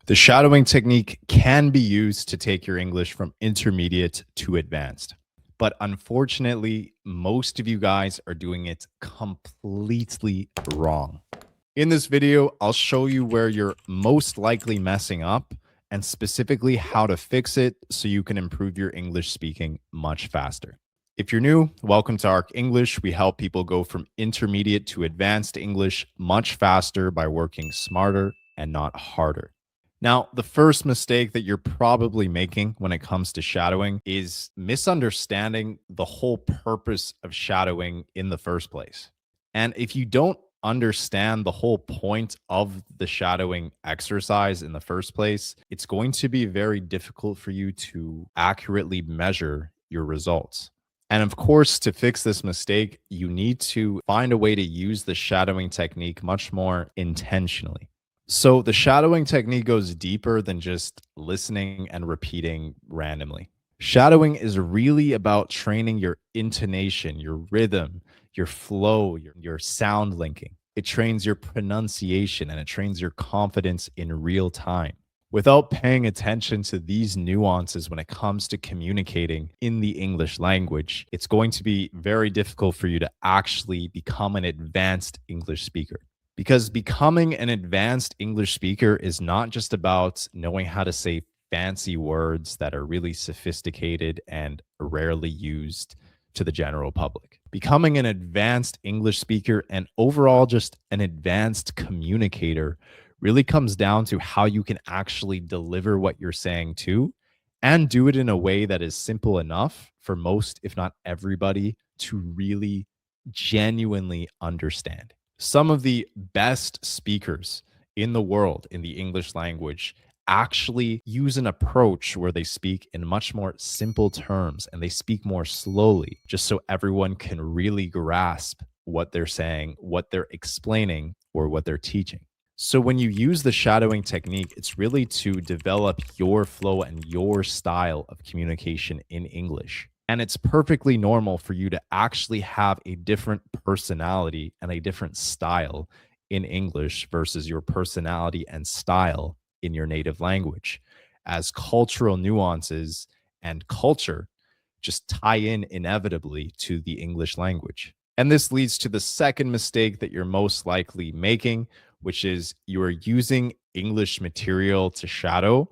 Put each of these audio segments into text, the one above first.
The shadowing technique can be used to take your English from intermediate to advanced. But unfortunately, most of you guys are doing it completely wrong. In this video, I'll show you where you're most likely messing up and specifically how to fix it so you can improve your English speaking much faster. If you're new, welcome to ARC English. We help people go from intermediate to advanced English much faster by working smarter and not harder. Now, the first mistake that you're probably making when it comes to shadowing is misunderstanding the whole purpose of shadowing in the first place. And if you don't understand the whole point of the shadowing exercise in the first place, it's going to be very difficult for you to accurately measure your results. And of course, to fix this mistake, you need to find a way to use the shadowing technique much more intentionally. So the shadowing technique goes deeper than just listening and repeating randomly. Shadowing is really about training your intonation, your rhythm, your flow, your sound linking. It trains your pronunciation and it trains your confidence in real time. Without paying attention to these nuances when it comes to communicating in the English language, it's going to be very difficult for you to actually become an advanced English speaker. Because becoming an advanced English speaker is not just about knowing how to say fancy words that are really sophisticated and rarely used to the general public. Becoming an advanced English speaker and overall just an advanced communicator really comes down to how you can actually deliver what you're saying to and do it in a way that is simple enough for most, if not everybody, to really genuinely understand. Some of the best speakers in the world in the English language actually use an approach where they speak in much more simple terms and they speak more slowly, just so everyone can really grasp what they're saying, what they're explaining, or what they're teaching. So when you use the shadowing technique, it's really to develop your flow and your style of communication in English. And it's perfectly normal for you to actually have a different personality and a different style in English versus your personality and style in your native language, as cultural nuances and culture just tie in inevitably to the English language. And this leads to the second mistake that you're most likely making, which is you are using English material to shadow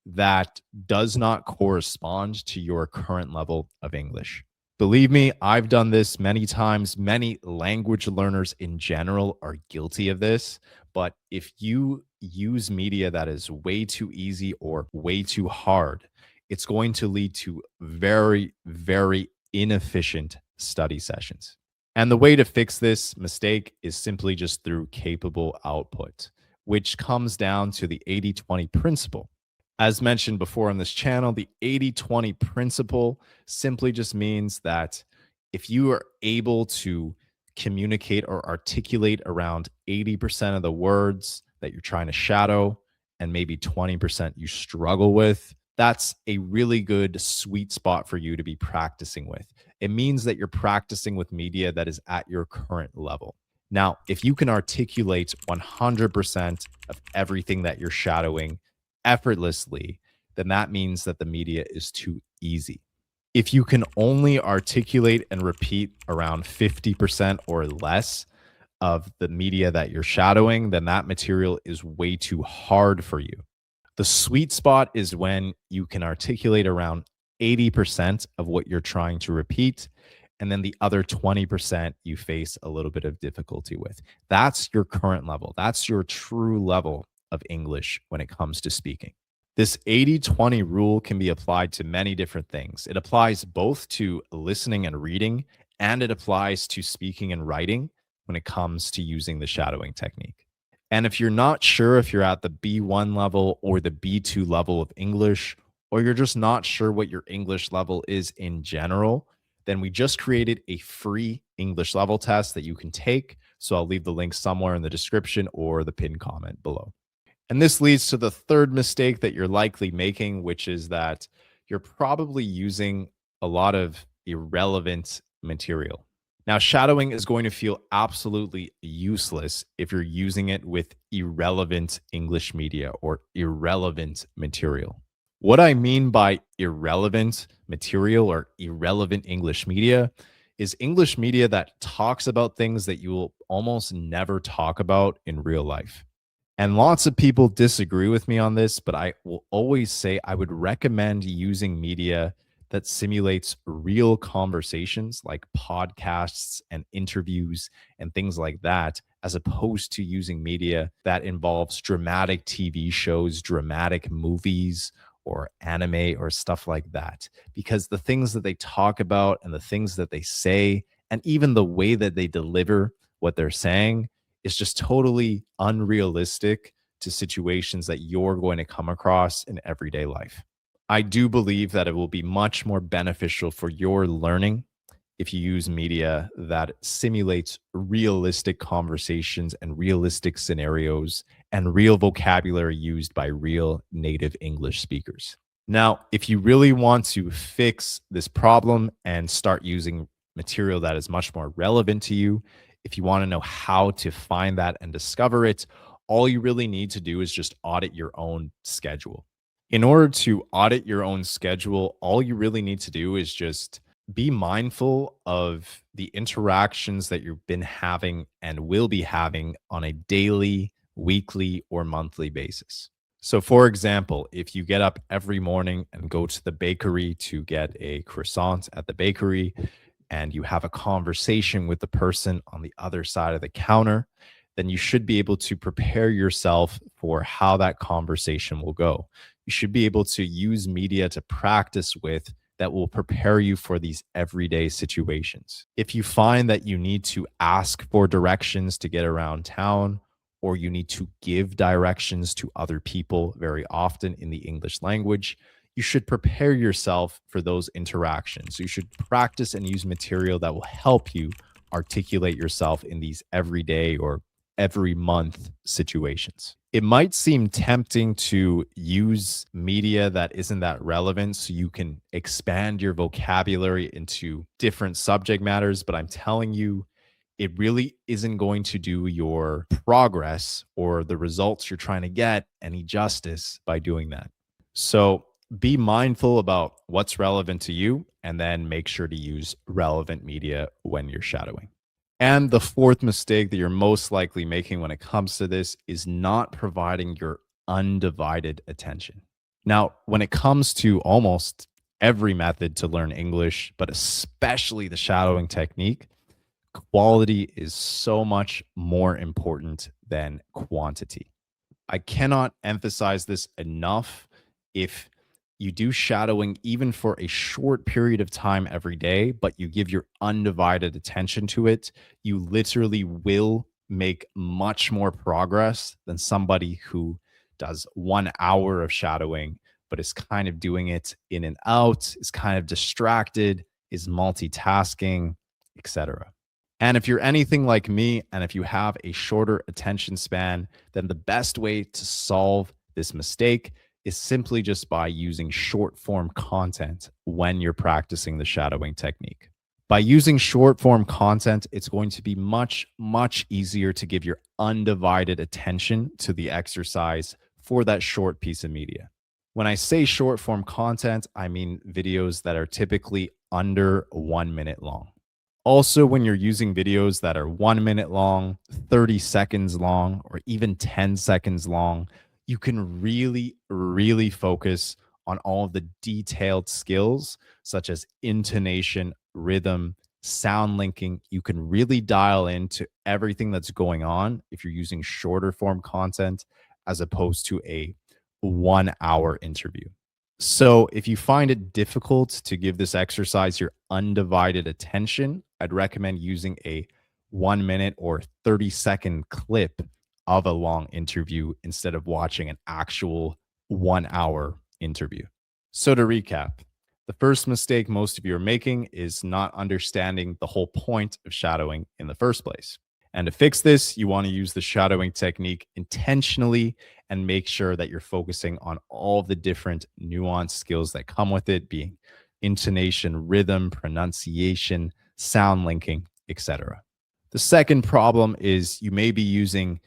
that does not correspond to your current level of English. Believe me, I've done this many times. Many language learners in general are guilty of this. But if you use media that is way too easy or way too hard, it's going to lead to very, very inefficient study sessions. And the way to fix this mistake is simply just through capable output, which comes down to the 80-20 principle. As mentioned before on this channel, the 80-20 principle simply just means that if you are able to communicate or articulate around 80% of the words that you're trying to shadow and maybe 20% you struggle with, that's a really good sweet spot for you to be practicing with. It means that you're practicing with media that is at your current level. Now, if you can articulate 100% of everything that you're shadowing effortlessly, then that means that the media is too easy. If you can only articulate and repeat around 50% or less of the media that you're shadowing, then that material is way too hard for you. The sweet spot is when you can articulate around 80% of what you're trying to repeat, and then the other 20% you face a little bit of difficulty with. That's your current level. That's your true level of English when it comes to speaking. This 80-20 rule can be applied to many different things. It applies both to listening and reading, and it applies to speaking and writing when it comes to using the shadowing technique. And if you're not sure if you're at the B1 level or the B2 level of English, or you're just not sure what your English level is in general, then we just created a free English level test that you can take. So I'll leave the link somewhere in the description or the pinned comment below. And this leads to the third mistake that you're likely making, which is that you're probably using a lot of irrelevant material. Now, shadowing is going to feel absolutely useless if you're using it with irrelevant English media or irrelevant material. What I mean by irrelevant material or irrelevant English media is English media that talks about things that you will almost never talk about in real life. And lots of people disagree with me on this, but I will always say I would recommend using media that simulates real conversations like podcasts and interviews and things like that, as opposed to using media that involves dramatic TV shows, dramatic movies, or anime or stuff like that. Because the things that they talk about and the things that they say, and even the way that they deliver what they're saying, is just totally unrealistic to situations that you're going to come across in everyday life. I do believe that it will be much more beneficial for your learning if you use media that simulates realistic conversations and realistic scenarios and real vocabulary used by real native English speakers. Now, if you really want to fix this problem and start using material that is much more relevant to you, if you want to know how to find that and discover it, all you really need to do is just audit your own schedule. In order to audit your own schedule, all you really need to do is just be mindful of the interactions that you've been having and will be having on a daily, weekly, or monthly basis. So, for example, if you get up every morning and go to the bakery to get a croissant at the bakery, and you have a conversation with the person on the other side of the counter, then you should be able to prepare yourself for how that conversation will go. You should be able to use media to practice with that will prepare you for these everyday situations. If you find that you need to ask for directions to get around town, or you need to give directions to other people very often in the English language, you should prepare yourself for those interactions. You should practice and use material that will help you articulate yourself in these everyday or every month situations. It might seem tempting to use media that isn't that relevant so you can expand your vocabulary into different subject matters, but I'm telling you, it really isn't going to do your progress or the results you're trying to get any justice by doing that. So be mindful about what's relevant to you and then make sure to use relevant media when you're shadowing. And the fourth mistake that you're most likely making when it comes to this is not providing your undivided attention. Now, when it comes to almost every method to learn English, but especially the shadowing technique, quality is so much more important than quantity. I cannot emphasize this enough. If you do shadowing even for a short period of time every day, but you give your undivided attention to it, you literally will make much more progress than somebody who does 1 hour of shadowing, but is kind of doing it in and out, is kind of distracted, is multitasking, etc. And if you're anything like me, and if you have a shorter attention span, then the best way to solve this mistake is simply just by using short form content when you're practicing the shadowing technique. By using short form content, it's going to be much, much easier to give your undivided attention to the exercise for that short piece of media. When I say short form content, I mean videos that are typically under 1 minute long. Also, when you're using videos that are 1 minute long, 30 seconds long, or even 10 seconds long, you can really, really focus on all of the detailed skills such as intonation, rhythm, sound linking. You can really dial into everything that's going on if you're using shorter form content as opposed to a 1 hour interview. So, if you find it difficult to give this exercise your undivided attention, I'd recommend using a 1 minute or 30-second clip of a long interview instead of watching an actual 1 hour interview. So, to recap, the first mistake most of you are making is not understanding the whole point of shadowing in the first place. And to fix this, you want to use the shadowing technique intentionally and make sure that you're focusing on all the different nuanced skills that come with it, being intonation, rhythm, pronunciation, sound linking, etc. The second problem is you may be using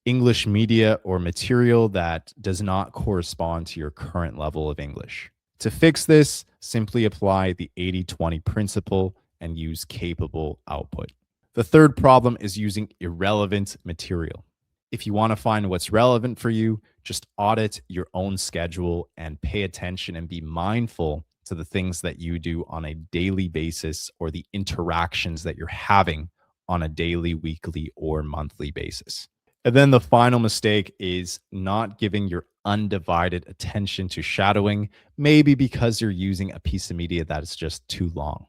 English media or material that does not correspond to your current level of English. To fix this, simply apply the 80-20 principle and use capable output. The third problem is using irrelevant material. If you want to find what's relevant for you, just audit your own schedule and pay attention and be mindful to the things that you do on a daily basis or the interactions that you're having on a daily, weekly, or monthly basis. And then the final mistake is not giving your undivided attention to shadowing, maybe because you're using a piece of media that is just too long.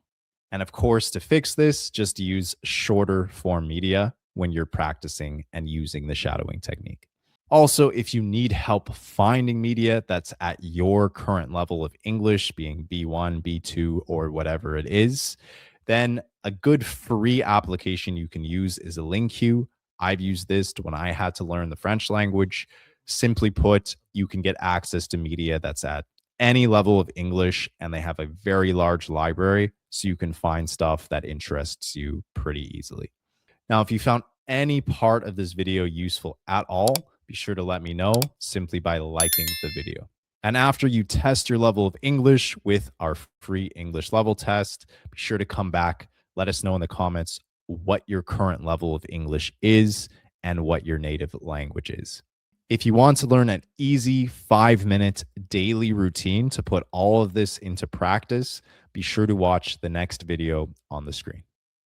And of course, to fix this, just use shorter form media when you're practicing and using the shadowing technique. Also, if you need help finding media that's at your current level of English, being B1, B2, or whatever it is, then a good free application you can use is a LingQ. I've used this when I had to learn the French language. Simply put, you can get access to media that's at any level of English, and they have a very large library, so you can find stuff that interests you pretty easily. Now, if you found any part of this video useful at all, be sure to let me know simply by liking the video. And after you test your level of English with our free English level test, be sure to come back. Let us know in the comments what your current level of English is and what your native language is. If you want to learn an easy 5-minute daily routine to put all of this into practice, be sure to watch the next video on the screen.